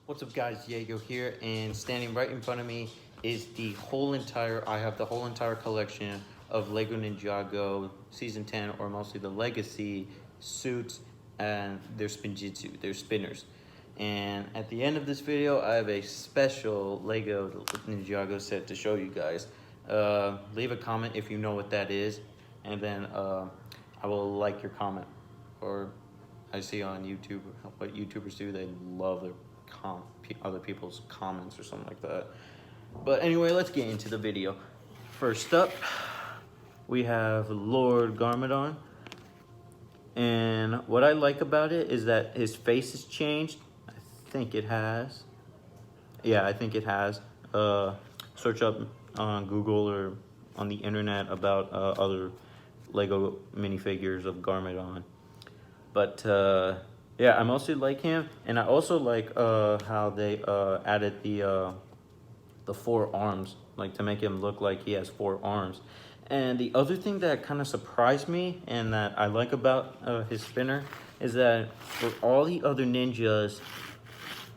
What's up guys, Diego here, and standing right in front of me is I have the whole entire collection of Lego Ninjago Season 10, or mostly the Legacy suits and their Spinjizu, their spinners. And at the end of this video, I have a special Lego Ninjago set to show you guys. Leave a comment if you know what that is, and then I will like your comment. Or I see on YouTube what YouTubers do, they love their other people's comments or something like that. But anyway, let's get into the video. First up, we have Lord Garmadon, and what I like about it is that his face has changed. I think it has. Yeah, I think it has. Search up on Google or on the internet about other Lego minifigures of Garmadon. But yeah, I mostly like him, and I also like how they added the 4 arms, like to make him look like he has 4 arms. And the other thing that kind of surprised me and that I like about his spinner is that for all the other ninjas,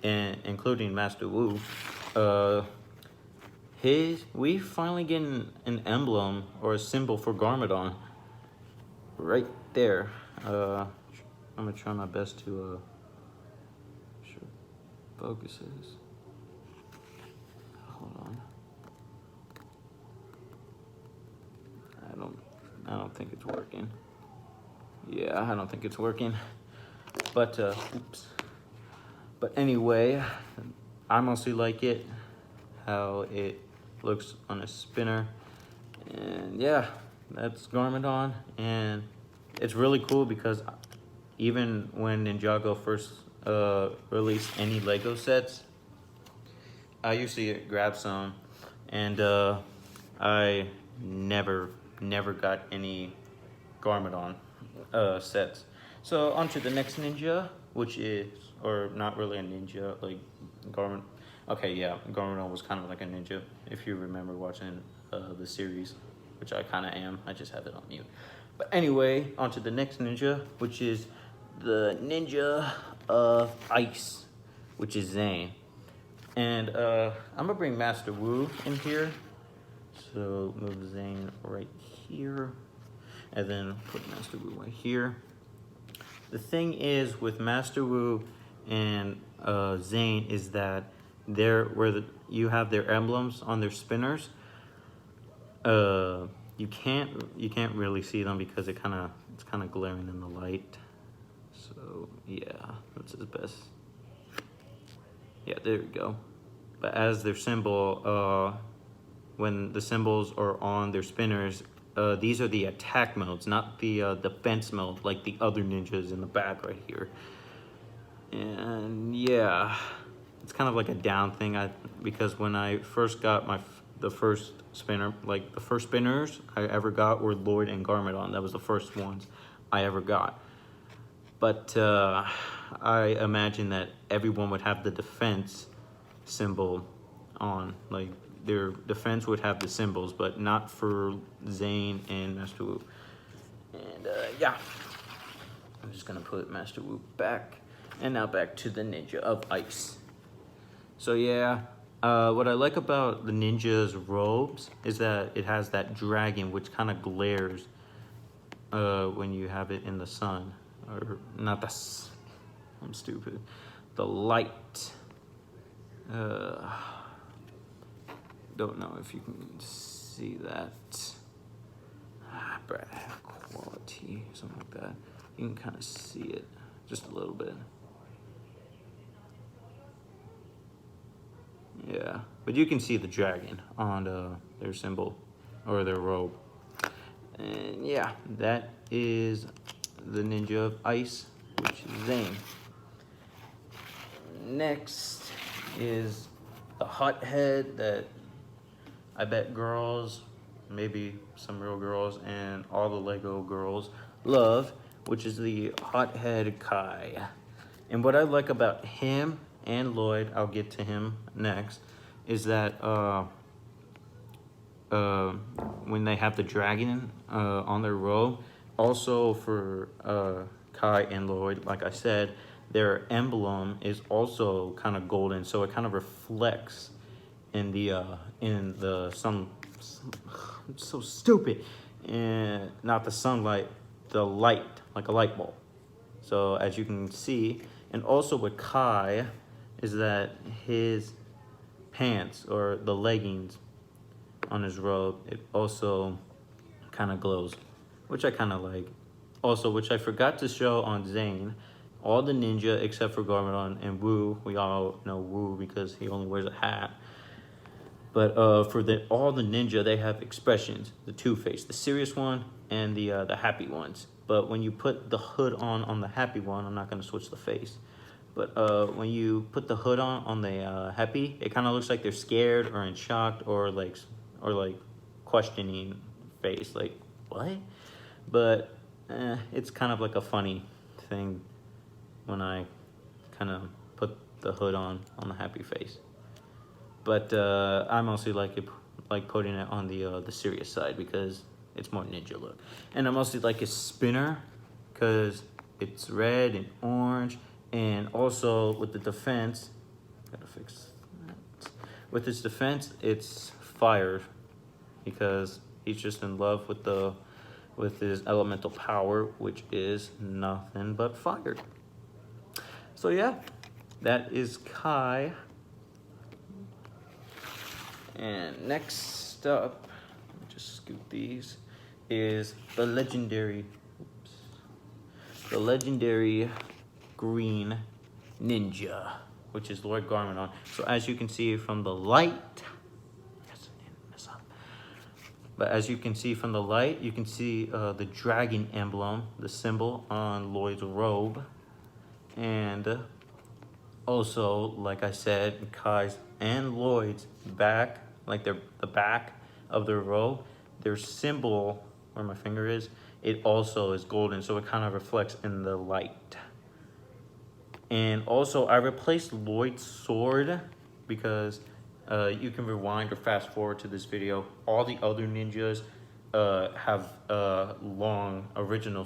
and including Master Wu, we finally getting an emblem or a symbol for Garmadon right there. I'm gonna try my best to sure focuses. Hold on. I don't think it's working. Yeah, I don't think it's working. But oops. But anyway, I mostly like it, how it looks on a spinner. And yeah, that's Garmadon, and it's really cool because even when Ninjago first released any Lego sets, I usually grab some, and I never got any Garmadon sets. So on to the next ninja, which is, or not really a ninja, like Garmadon. Okay, yeah, Garmadon was kind of like a ninja, if you remember watching the series, which I kind of am. I just have it on mute. But anyway, on to the next ninja, which is the Ninja of Ice, which is Zane. And I'm gonna bring Master Wu in here. So move Zane right here, and then put Master Wu right here. The thing is with Master Wu and Zane is that you have their emblems on their spinners. You can't really see them because it's kind of glaring in the light. So yeah, that's his best. Yeah, there we go. But as their symbol, when the symbols are on their spinners, these are the attack modes, not the defense mode like the other ninjas in the back right here. And yeah, it's kind of like a down thing, because when I first got the first spinner, like the first spinners I ever got were Lloyd and Garmadon. That was the first ones I ever got. But I imagine that everyone would have the defense symbol on, like their defense would have the symbols, but not for Zane and Master Wu. And yeah, I'm just gonna put Master Wu back, and now back to the Ninja of Ice. So yeah, what I like about the ninja's robes is that it has that dragon which kind of glares when you have it in the sun. Or not I'm stupid. The light. Don't know if you can see that. Bright quality, something like that. You can kind of see it just a little bit. Yeah, but you can see the dragon on their symbol or their robe. And yeah, that is the Ninja of Ice, which is Zane. Next is the hot head that I bet girls, maybe some real girls, and all the Lego girls love, which is the hot head Kai. And what I like about him and Lloyd, I'll get to him next, is that when they have the dragon on their robe, also for Kai and Lloyd, like I said, their emblem is also kind of golden, so it kind of reflects in the sun. It's so stupid. And not the sunlight, the light, like a light bulb. So as you can see, and also with Kai, is that his pants or the leggings on his robe, it also kind of glows, which I kind of like. Also, which I forgot to show on Zane, all the ninja except for Garmadon and Wu, we all know Wu because he only wears a hat. But for all the ninja, they have expressions, the two-face, the serious one and the happy ones. But when you put the hood on the happy one, I'm not gonna switch the face. But when you put the hood on the happy, it kind of looks like they're scared or in shock or like questioning face, like what? But it's kind of like a funny thing when I kind of put the hood on the happy face. But I mostly like putting it on the serious side because it's more ninja look. And I mostly like his spinner because it's red and orange. And also with the defense, gotta fix that. With his defense, it's fire because he's just in love with his elemental power, which is nothing but fire. So yeah, that is Kai. And next up, let me just scoot these, is the legendary green ninja, which is Lord Garmadon. So as you can see from the light, but as you can see from the light, you can see the dragon emblem, the symbol on Lloyd's robe. And also, like I said, Kai's and Lloyd's back, like the back of their robe, their symbol, where my finger is, it also is golden, so it kind of reflects in the light. And also, I replaced Lloyd's sword because you can rewind or fast forward to this video. All the other ninjas have long original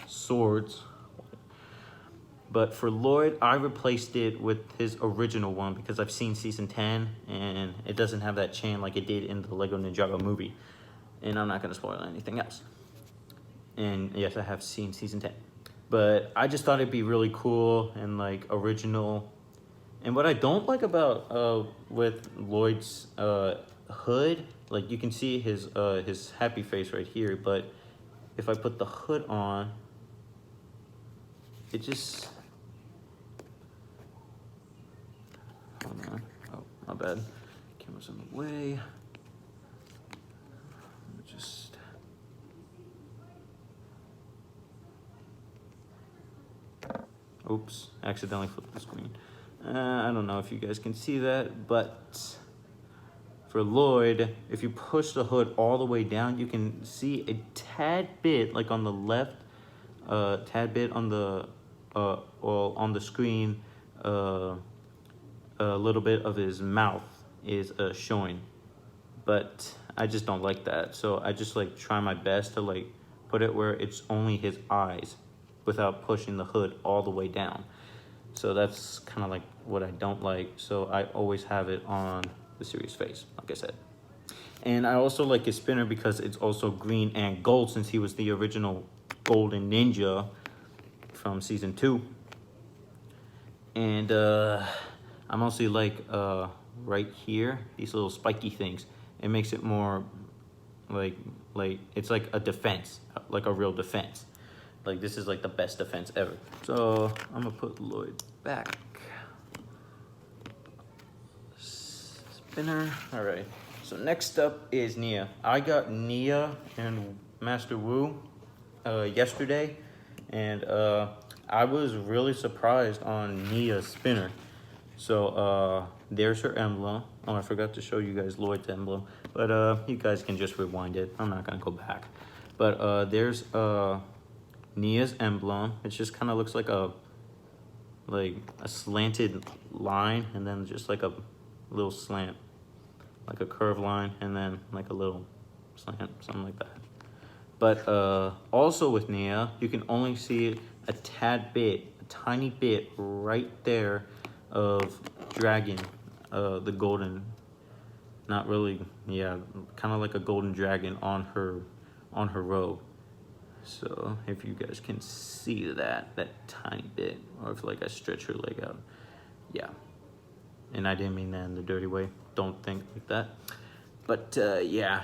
swords. But for Lloyd, I replaced it with his original one because I've seen season 10 and it doesn't have that chain like it did in the Lego Ninjago movie. And I'm not gonna spoil anything else. And yes, I have seen season 10. But I just thought it'd be really cool and like original. And what I don't like about with Lloyd's hood, like you can see his happy face right here, but if I put the hood on, it just, hold on, oh, my bad, camera's in the way. Just, oops, accidentally flipped the screen. I don't know if you guys can see that, but for Lloyd, if you push the hood all the way down, you can see a tad bit, like on the left, tad bit on the, well, on the screen, a little bit of his mouth is showing, but I just don't like that. So I just like try my best to like put it where it's only his eyes without pushing the hood all the way down. So that's kind of like what I don't like. So I always have it on the serious face, like I said. And I also like his spinner because it's also green and gold, since he was the original golden ninja from season 2. And I mostly like right here, these little spiky things. It makes it more like it's like a defense, like a real defense. Like this is like the best defense ever. So I'm gonna put Lloyd back. Spinner. All right. So next up is Nia. I got Nia and Master Wu yesterday, and I was really surprised on Nia's spinner. So there's her emblem. Oh, I forgot to show you guys Lloyd's emblem, but you guys can just rewind it. I'm not gonna go back. But there's Nia's emblem. It just kind of looks like a slanted line, and then just like a little slant, like a curved line, and then like a little slant, something like that. But also with Nia, you can only see a tad bit tiny bit right there of dragon, the golden, not really, yeah, kind of like a golden dragon on her robe. So if you guys can see that tiny bit, or if like I stretch her leg out, yeah. And I didn't mean that in the dirty way. Don't think like that. But yeah.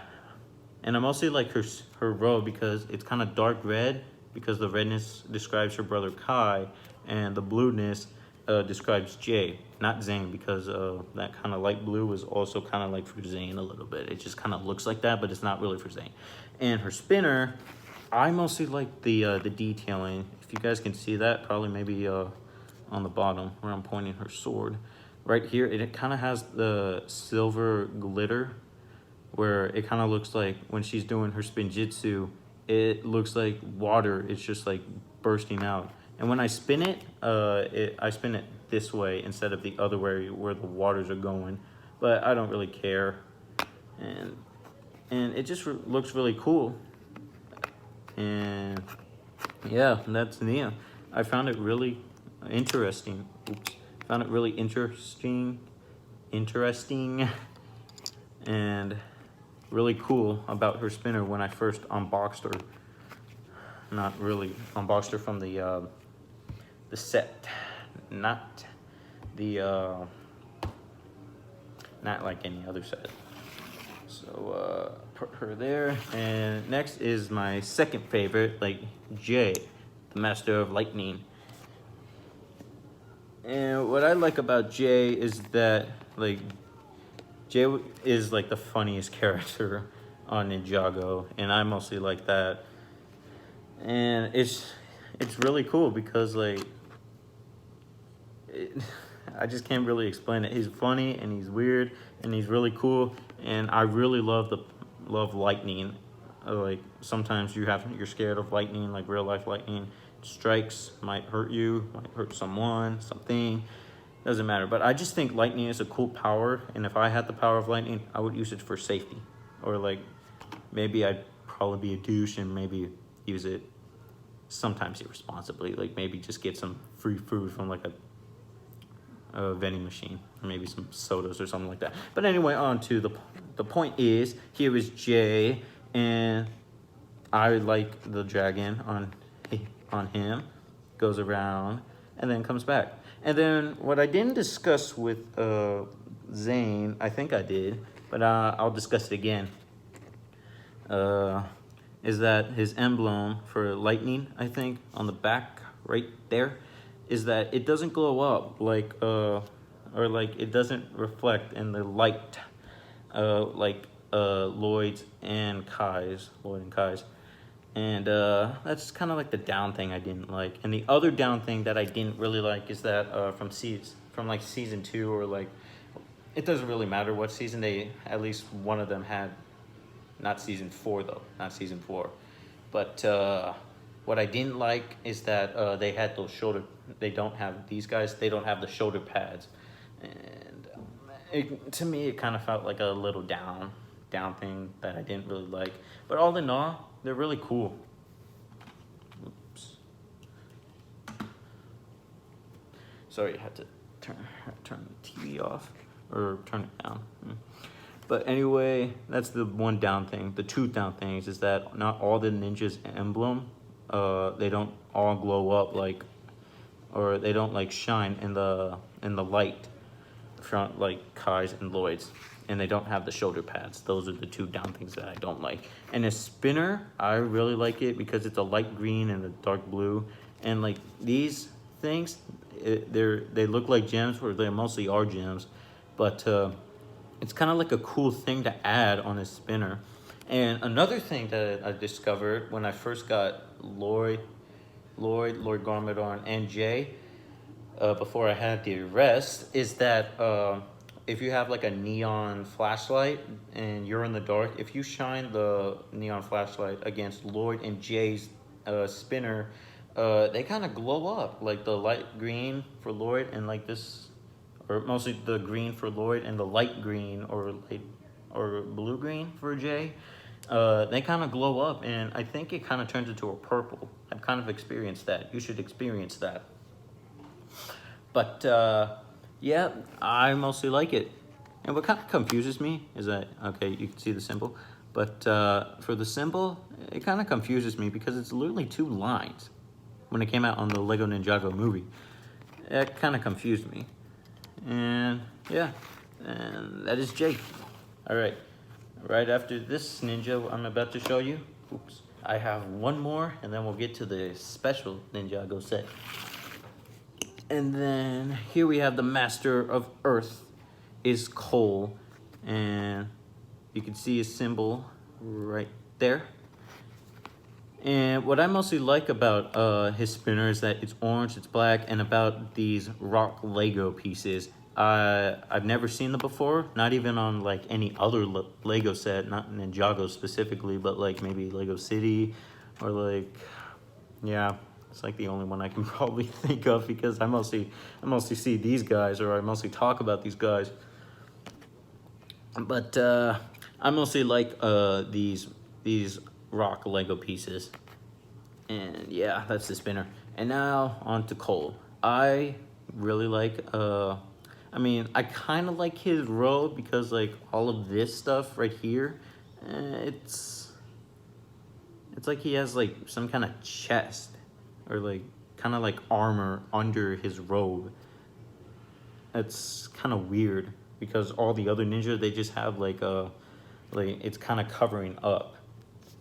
And I mostly like her robe because it's kind of dark red, because the redness describes her brother Kai, and the blueness describes Jay, not Zane, because that kind of light blue is also kind of like for Zane a little bit. It just kind of looks like that, but it's not really for Zane. And her spinner, I mostly like the detailing. If you guys can see that, probably maybe on the bottom where I'm pointing her sword. Right here, it kind of has the silver glitter, where it kind of looks like when she's doing her Spinjizu, it looks like water. It's just like bursting out. And when I spin it, I spin it this way instead of the other way where the waters are going. But I don't really care. And it just looks really cool. And yeah, that's Nia. I found it really interesting. Oops. Found it really interesting, and really cool about her spinner when I first unboxed her. Not really unboxed her from the set, not like any other set. So put her there, and next is my second favorite, like Jay, the Master of Lightning. And what I like about Jay is that, like, Jay is like the funniest character on Ninjago, and I mostly like that. And it's really cool because, like, I just can't really explain it. He's funny and he's weird and he's really cool, and I really love lightning. Like, sometimes you're scared of lightning, like real life lightning. Strikes might hurt you, might hurt someone, something, doesn't matter. But I just think lightning is a cool power, and if I had the power of lightning, I would use it for safety. Or like, maybe I'd probably be a douche and maybe use it sometimes irresponsibly, like maybe just get some free food from like a vending machine, or maybe some sodas or something like that. But anyway, on to the point is, here is Jay, and I like the dragon on him, goes around and then comes back. And then what I didn't discuss with Zane, I think I did, but I'll discuss it again, is that his emblem for lightning, I think, on the back right there, is that it doesn't glow up like or like it doesn't reflect in the light like Lloyd and Kai's. And that's kind of like the down thing I didn't like. And the other down thing that I didn't really like is that from like season 2, or like, it doesn't really matter what season, at least one of them had, not season 4 though, not season 4. But what I didn't like is that they had those they don't have the shoulder pads. And to me, it kind of felt like a little down thing that I didn't really like. But all in all, they're really cool. Oops. Sorry, I had to turn the TV off, or turn it down. But anyway, that's the one down thing. The two down things is that not all the ninjas emblem, they don't all glow up like, or they don't like shine in the light front like Kai's and Lloyd's. And they don't have the shoulder pads. Those are the two down things that I don't like. And a spinner, I really like it because it's a light green and a dark blue. And like these things, they look like gems, or they mostly are gems. But it's kind of like a cool thing to add on a spinner. And another thing that I discovered when I first got Lord Garmadon, and Jay, before I had the rest, is that if you have like a neon flashlight and you're in the dark, if you shine the neon flashlight against Lloyd and Jay's spinner, they kind of glow up, like the light green for Lloyd and like this, or mostly the green for Lloyd and the light green or blue green for Jay. They kind of glow up, and I think it kind of turns into a purple. I've kind of experienced that. You should experience that. But yeah, I mostly like it. And what kind of confuses me is that, okay, you can see the symbol, but for the symbol, it kind of confuses me because it's literally 2 lines when it came out on the Lego Ninjago movie. It kind of confused me. And yeah, and that is Jake. All right after this ninja I'm about to show you, oops, I have one more, and then we'll get to the special Ninjago set. And then here we have the Master of Earth is Cole, and you can see his symbol right there. And what I mostly like about his spinner is that it's orange, it's black, and about these rock Lego pieces. I've never seen them before, not even on like any other Lego set, not Ninjago specifically, but like maybe Lego City, or like, yeah, it's like the only one I can probably think of, because I mostly see these guys, or I mostly talk about these guys. But I mostly like these rock Lego pieces. And yeah, that's the spinner. And now on to Cole. I really like I mean, I kind of like his robe, because like all of this stuff right here, it's like he has like some kind of chest, or like kind of like armor under his robe. It's kind of weird, because all the other ninja, they just have like it's kind of covering up,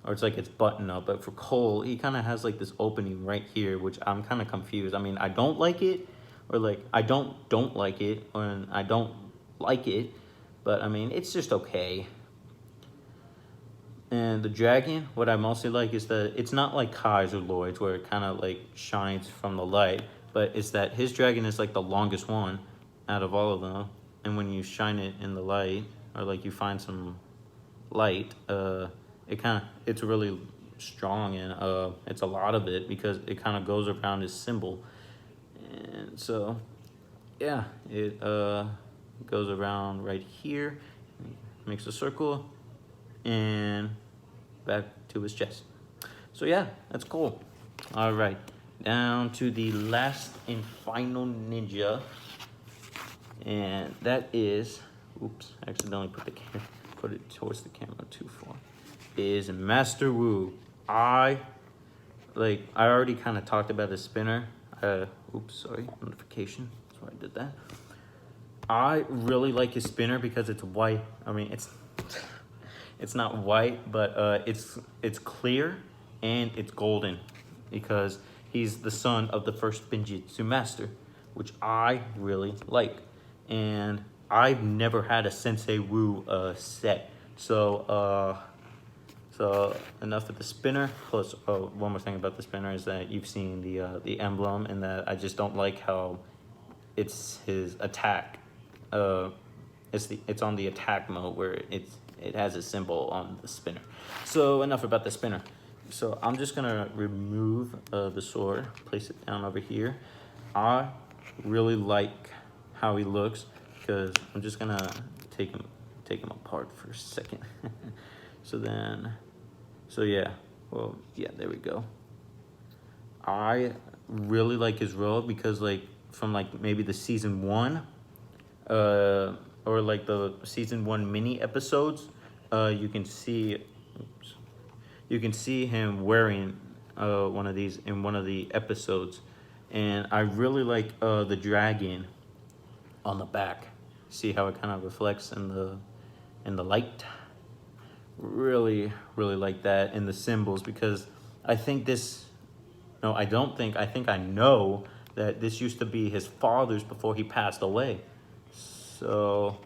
or it's like it's buttoned up. But for Cole, he kind of has like this opening right here, which I'm kind of confused. I mean, I don't like it, or like I don't like it, or I don't like it, but I mean, it's just okay. And the dragon, what I mostly like is that it's not like Kai's or Lloyd's, where it kind of like shines from the light, but it's that his dragon is like the longest one out of all of them. And when you shine it in the light, or like you find some light, it's really strong, and it's a lot of it, because it kind of goes around his symbol. And so yeah, it goes around right here, makes a circle, and back to his chest. So yeah, that's cool. All right, down to the last and final ninja, and that is, oops, I accidentally put it towards the camera too far, is Master Wu. I already kind of talked about the spinner. Oops, sorry, notification, that's why I did that. I really like his spinner because it's white. I mean, it's not white, but it's clear and it's golden, because he's the son of the first Spinjizu master, which I really like. And I've never had a Sensei Wu set, so enough with the spinner. Plus, one more thing about the spinner is that you've seen the emblem, and that I just don't like how it's his attack. It's on the attack mode, where it has a symbol on the spinner. So enough about the spinner. So I'm just gonna remove the sword, place it down over here. I really like how he looks, because I'm just gonna take him apart for a second. So yeah, well, yeah, there we go. I really like his robe, because like from like maybe the season 1, or like the season 1 mini episodes, you can see him wearing one of these in one of the episodes. And I really like the dragon on the back. See how it kind of reflects in the light. Really like that, and the symbols, because I think I know that this used to be his father's before he passed away. So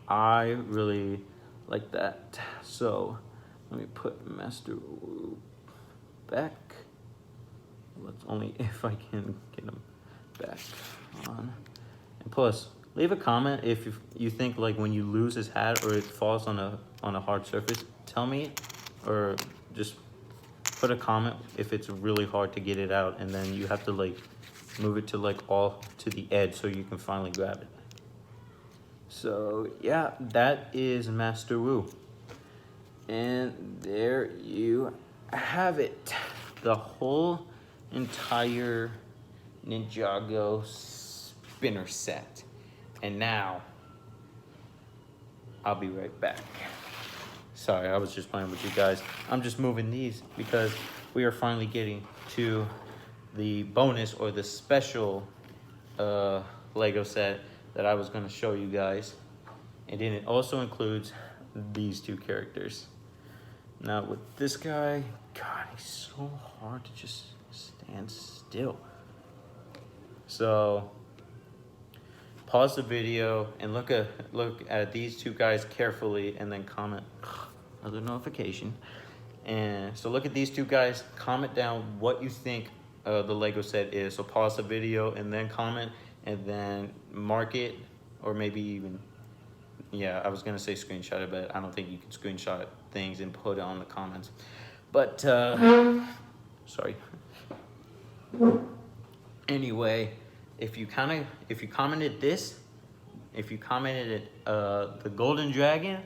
I really like that. So let me put Master Wu back. Let's only if I can get him back on. And plus, leave a comment if you think like when you lose his hat, or it falls on a hard surface, tell me, or just put a comment if it's really hard to get it out, and then you have to like move it to like all to the edge so you can finally grab it. So yeah, that is Master Wu. And there you have it. The whole entire Ninjago spinner set. And now, I'll be right back. Sorry, I was just playing with you guys. I'm just moving these because we are finally getting to the bonus or the special Lego set that I was going to show you guys. And then it also includes these two characters. Now with this guy, God, he's so hard to just stand still. So pause the video and look at these two guys carefully, and then comment. Another notification. And so look at these two guys, comment down what you think the Lego set is. So pause the video and then comment, and then mark it, or maybe even, yeah, I was gonna say screenshot it, but I don't think you can screenshot things and put it on the comments. But sorry. Anyway, if you commented the golden dragon,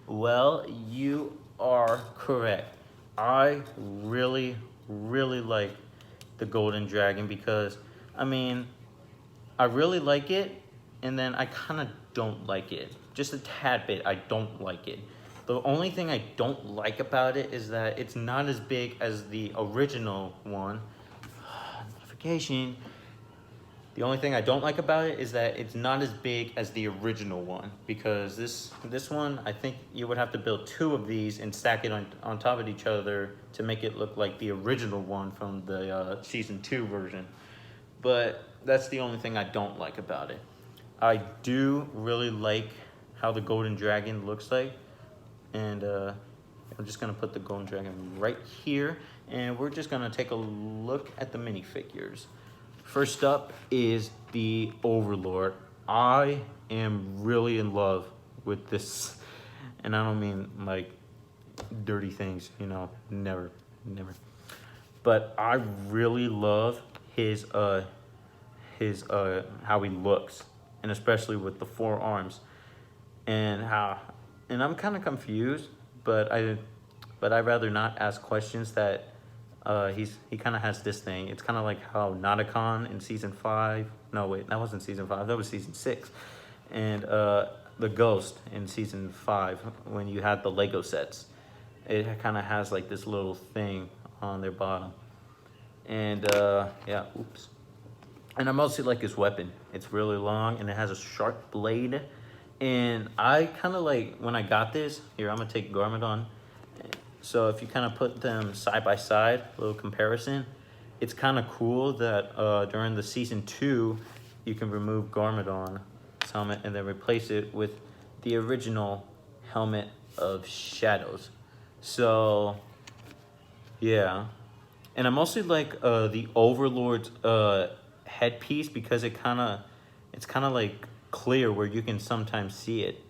well, you are correct. I really like the golden dragon because, I mean, I really like it, and then I kind of don't like it. Just a tad bit, I don't like it. The only thing I don't like about it is that it's not as big as the original one. Notification. The only thing I don't like about it is that it's not as big as the original one, because this one, I think you would have to build two of these and stack it on top of each other to make it look like the original one from the season 2 version. But that's the only thing I don't like about it. I do really like how the golden dragon looks like, and I'm just gonna put the golden dragon right here, and we're just gonna take a look at the minifigures. First up is the Overlord. I am really in love with this, and I don't mean like dirty things, you know, never. But I really love his how he looks, and especially with the 4 arms, and I'm kind of confused, but I'd rather not ask questions that. He kind of has this thing. It's kind of like how Nauticon in season 5. No, wait, that wasn't season 5. That was season 6. And the Ghost in season 5, when you had the Lego sets, it kind of has like this little thing on their bottom. And yeah, oops. And I mostly like his weapon. It's really long and it has a sharp blade. And I kind of like, when I got this, here, I'm gonna take Garmadon. So if you kind of put them side by side, a little comparison, it's kind of cool that during the season 2, you can remove Garmadon's helmet and then replace it with the original helmet of Shadows. So yeah, and I mostly like the Overlord's headpiece, because it's kind of like clear where you can sometimes see it,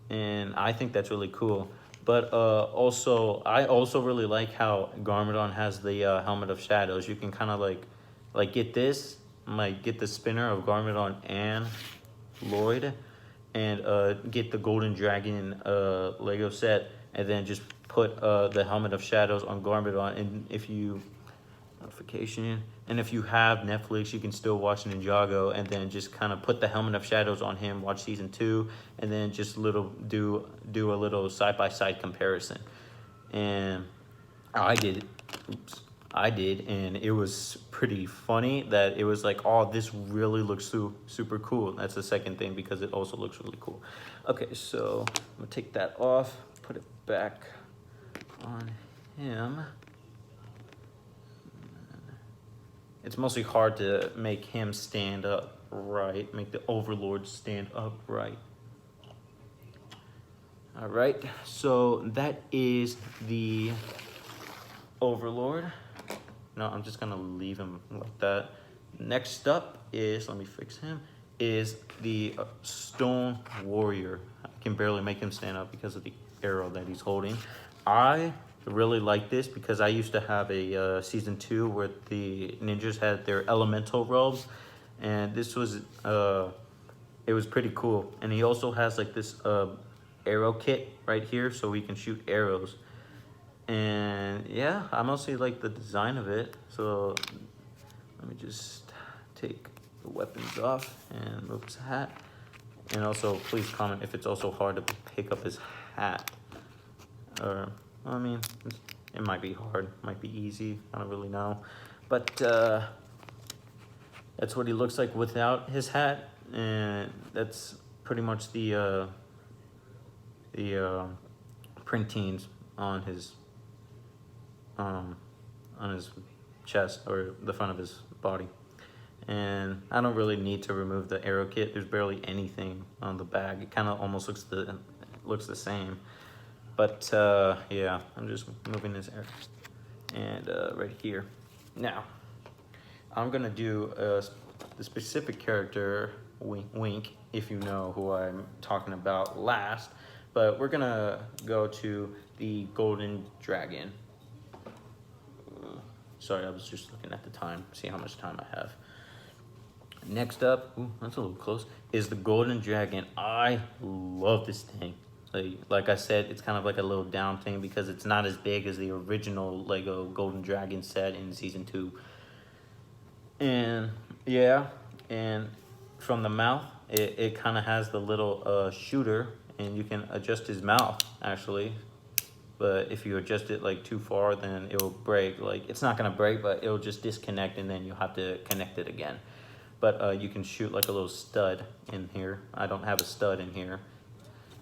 and I think that's really cool. But I also really like how Garmadon has the helmet of Shadows. You can kind of like get this, like get the spinner of Garmadon and Lloyd, and get the Golden Dragon Lego set, and then just put the helmet of Shadows on Garmadon. And if you have Netflix, you can still watch Ninjago, and then just kind of put the helmet of Shadows on him, watch season 2, and then just do a little side-by-side comparison. And I did, and it was pretty funny that it was like, oh, this really looks super cool. That's the second thing, because it also looks really cool. Okay, so I'm gonna take that off, put it back on him. It's mostly hard to make him stand up right, make the Overlord stand up right. All right, so that is the Overlord. No, I'm just gonna leave him like that. Next up is, let me fix him, is the Stone Warrior. I can barely make him stand up because of the arrow that he's holding. I really like this because I used to have a season 2 where the ninjas had their elemental robes, and this was it was pretty cool. And he also has like this arrow kit right here, so he can shoot arrows. And yeah, I mostly like the design of it. So let me just take the weapons off and move his hat. And also, please comment if it's also hard to pick up his hat. Or, I mean, it might be hard, might be easy, I don't really know. But that's what he looks like without his hat. And that's pretty much the printings on his chest, or the front of his body. And I don't really need to remove the arrow kit. There's barely anything on the bag. It kind of almost looks the same. But yeah, I'm just moving this arrow. And right here. Now, I'm gonna do the specific character, Wink, if you know who I'm talking about last. But we're gonna go to the Golden Dragon. Sorry, I was just looking at the time, see how much time I have. Next up, ooh, that's a little close, is the Golden Dragon. I love this thing. Like I said, it's kind of like a little down thing because it's not as big as the original Lego Golden Dragon set in season 2. And yeah, and from the mouth, it kind of has the little shooter, and you can adjust his mouth actually. But if you adjust it like too far, then it will break. Like, it's not gonna break, but it'll just disconnect, and then you'll have to connect it again. But you can shoot like a little stud in here. I don't have a stud in here.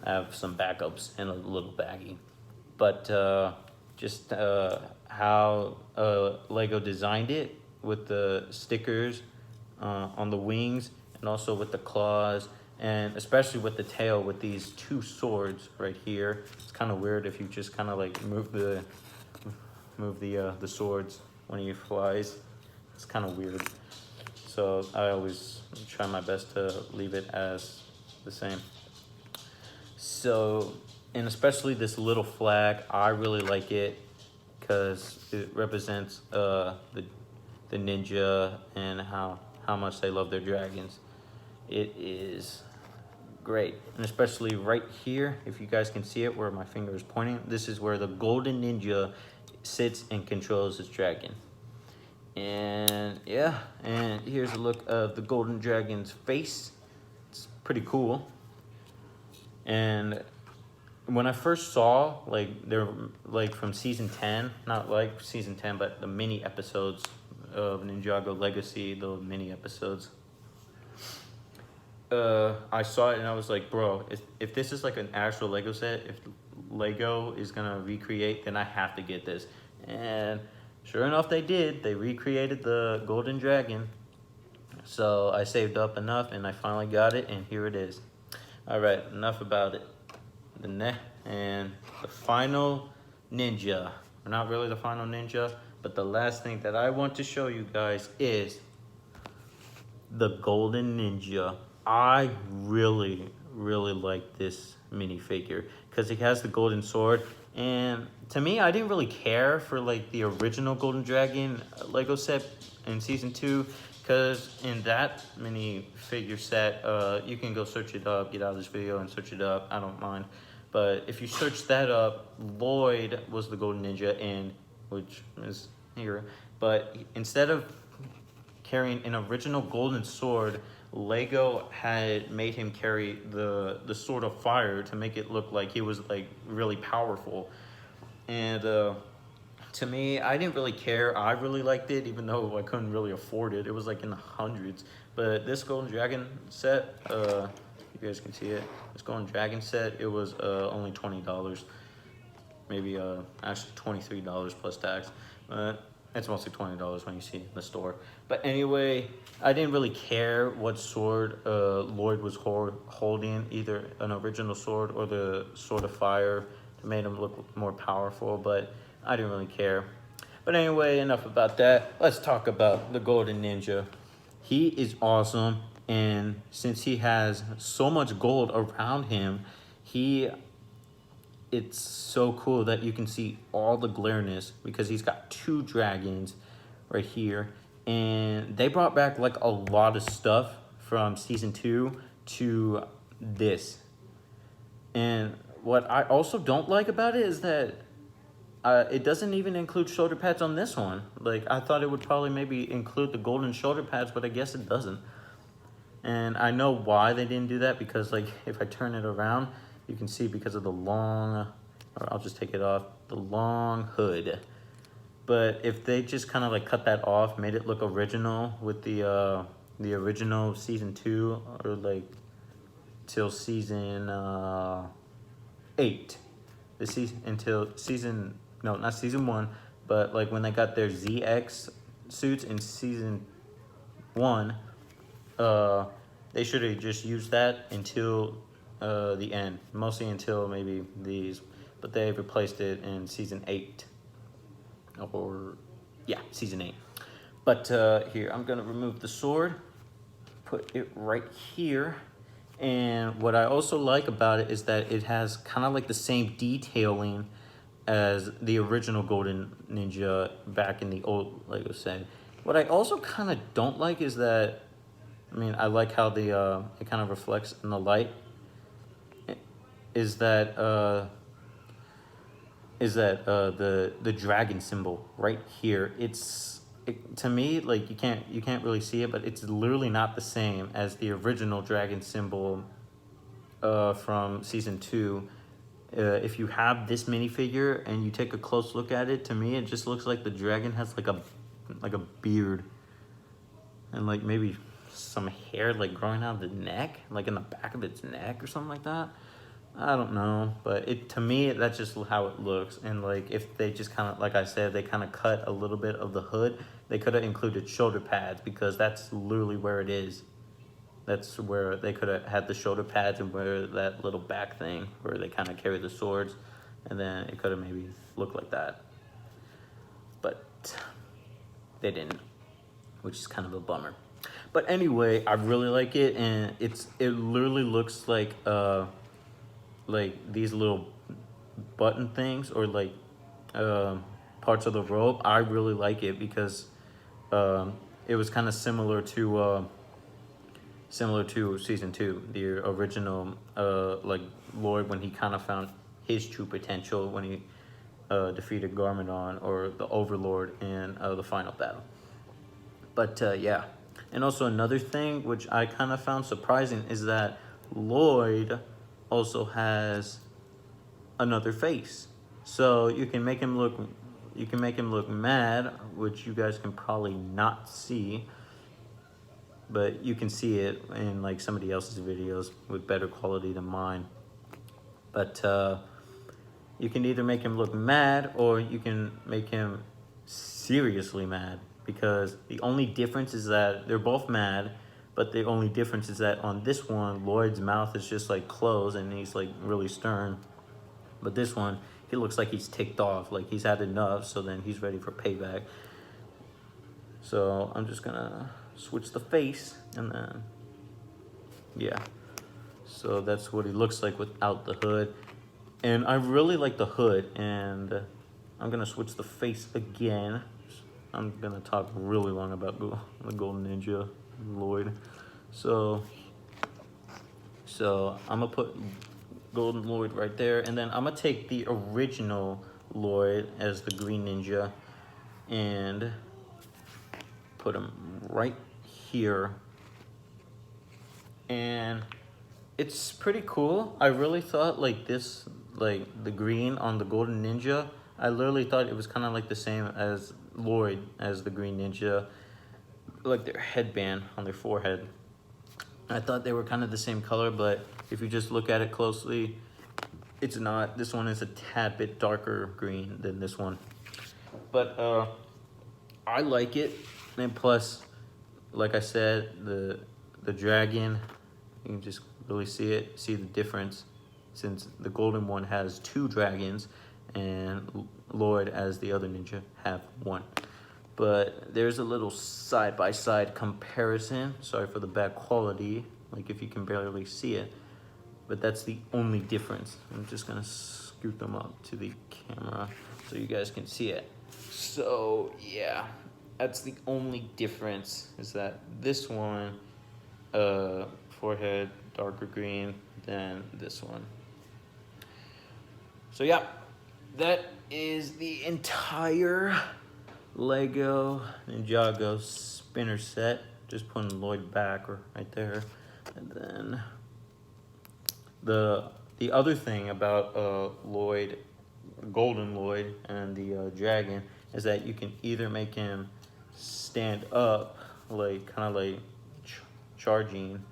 I have some backups in a little baggie. But just how Lego designed it with the stickers on the wings, and also with the claws, and especially with the tail with these 2 swords right here. It's kind of weird if you just kind of like move the swords when he flies. It's kind of weird. So I always try my best to leave it as the same. So, and especially this little flag, I really like it because it represents the ninja and how much they love their dragons. It is great. And especially right here, if you guys can see it where my finger is pointing, this is where the Golden Ninja sits and controls his dragon. And yeah, and here's a look of the Golden Dragon's face. It's pretty cool. And when I first saw, like, they're like from season 10, not like season 10, but the mini episodes of Ninjago Legacy, the mini episodes, I saw it and I was like, bro, if this is like an actual Lego set, if Lego is gonna recreate, then I have to get this. And sure enough, they did. They recreated the Golden Dragon. So I saved up enough and I finally got it, and here it is. All right, enough about it. And the final ninja, or not really the final ninja, but the last thing that I want to show you guys is the Golden Ninja. I really like this minifigure because he has the golden sword. And to me, I didn't really care for like the original Golden Dragon Lego set in season 2, because in that minifigure set, you can go search it up, get out of this video and search it up, I don't mind. But if you search that up, Lloyd was the Golden Ninja, and which is here. But instead of carrying an original golden sword, Lego had made him carry the sword of fire to make it look like he was like really powerful. And to me, I didn't really care. I really liked it, even though I couldn't really afford it. It was like in the hundreds. But this Golden Dragon set, you guys can see it. This Golden Dragon set, it was only $20. Maybe actually $23 plus tax. But it's mostly $20 when you see it in the store. But anyway, I didn't really care what sword Lloyd was holding, either an original sword or the sword of fire, to make him look more powerful, but I didn't really care. But anyway, enough about that. Let's talk about the Golden Ninja. He is awesome, and since he has so much gold around him, it's so cool that you can see all the glareness, because he's got 2 dragons right here. And they brought back like a lot of stuff from season 2 to this. And what I also don't like about it is that it doesn't even include shoulder pads on this one. Like, I thought it would probably maybe include the golden shoulder pads, but I guess it doesn't. And I know why they didn't do that, because like if I turn it around, you can see because of the long, or I'll just take it off, the long hood. But if they just kind of like cut that off, made it look original with the original season 2, or like till season 8, the season until season, no, not season 1, but like when they got their ZX suits in season 1, they should have just used that until the end, mostly until maybe these, but they replaced it in season 8, or yeah, season 8. But here, I'm gonna remove the sword, put it right here. And what I also like about it is that it has kind of like the same detailing as the original Golden Ninja back in the old Lego set. What I also kind of don't like is that, I mean, I like how the it kind of reflects in the light, is that the dragon symbol right here. To me, like you can't really see it, but it's literally not the same as the original dragon symbol from season 2. If you have this minifigure and you take a close look at it, to me it just looks like the dragon has like a beard, and like maybe some hair like growing out of the neck, like in the back of its neck or something like that. I don't know, but to me, that's just how it looks. And like, if they just kind of, like I said, they kind of cut a little bit of the hood, they could have included shoulder pads, because that's literally where it is. That's where they could have had the shoulder pads, and where that little back thing where they kind of carry the swords, and then it could have maybe looked like that. But they didn't, which is kind of a bummer. But anyway, I really like it, and it literally looks like these little button things, or like parts of the robe. I really like it because it was kind of similar to season 2, the original like Lord, when he kind of found his true potential when he defeated Garmadon, or the Overlord, in the final battle. But yeah, and also another thing which I kind of found surprising is that Lloyd also has another face, so you can make him look mad, which you guys can probably not see, but you can see it in like somebody else's videos with better quality than mine. But you can either make him look mad, or you can make him seriously mad, because the only difference is that they're both mad, but the only difference is that on this one, Lloyd's mouth is just like closed and he's like really stern. But this one, he looks like he's ticked off, like he's had enough, so then he's ready for payback. So I'm just gonna switch the face, and then, yeah. So that's what he looks like without the hood. And I really like the hood, and I'm gonna switch the face again. I'm gonna talk really long about the Golden Ninja Lloyd. So I'm gonna put Golden Lloyd right there, and then I'm gonna take the original Lloyd as the Green Ninja and put him right here. And it's pretty cool. I really thought like this, like the green on the Golden Ninja, I literally thought it was kind of like the same as Lloyd as the Green Ninja, like their headband on their forehead. I thought they were kind of the same color, but if you just look at it closely, it's not. This one is a tad bit darker green than this one. But I like it, and plus, like I said, the dragon, you can just really see the difference, since the golden one has 2 dragons and Lloyd, as the other ninja, have 1. But there's a little side-by-side comparison. Sorry for the bad quality, like if you can barely see it, but that's the only difference. I'm just gonna scoot them up to the camera so you guys can see it. So yeah, that's the only difference, is that this one, forehead darker green than this one. So yeah, that is the entire Lego Ninjago spinner set. just putting Lloyd back right there. And then the other thing about Lloyd, Golden Lloyd, and the Dragon is that you can either make him stand up, like kind of like charging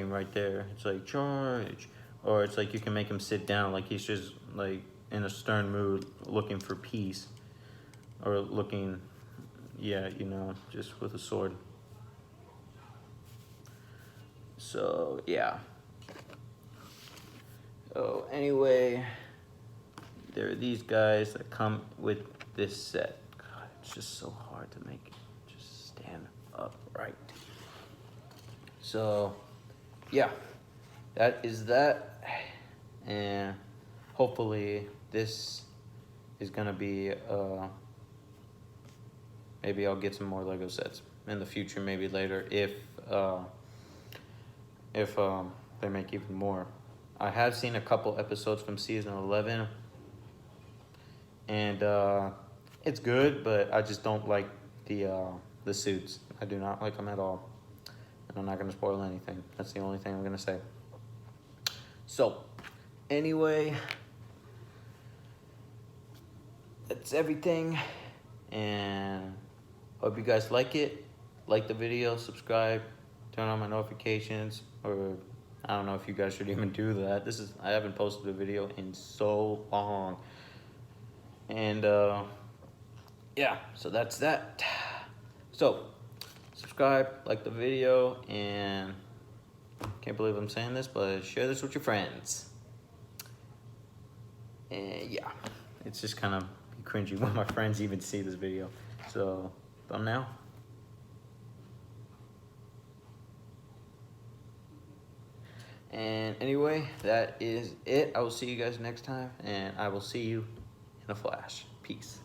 right there. It's like charge, or it's like you can make him sit down, like he's just like in a stern mood, looking for peace, or looking, yeah, you know, just with a sword. So yeah. So anyway, there are these guys that come with this set. God, it's just so hard to make it just stand upright. So yeah, that is that. And hopefully this is gonna be, maybe I'll get some more Lego sets in the future, maybe later, if they make even more. I have seen a couple episodes from season 11, and it's good, but I just don't like the suits. I do not like them at all, and I'm not gonna spoil anything. That's the only thing I'm gonna say. So, anyway, that's everything, and hope you guys like it. Like the video, subscribe, turn on my notifications, or I don't know if you guys should even do that. I haven't posted a video in so long. And yeah, so that's that. So, subscribe, like the video, and can't believe I'm saying this, but share this with your friends. And yeah, it's just kind of cringy when my friends even see this video. So, thumbnail. And anyway, that is it. I will see you guys next time, and I will see you in a flash. Peace.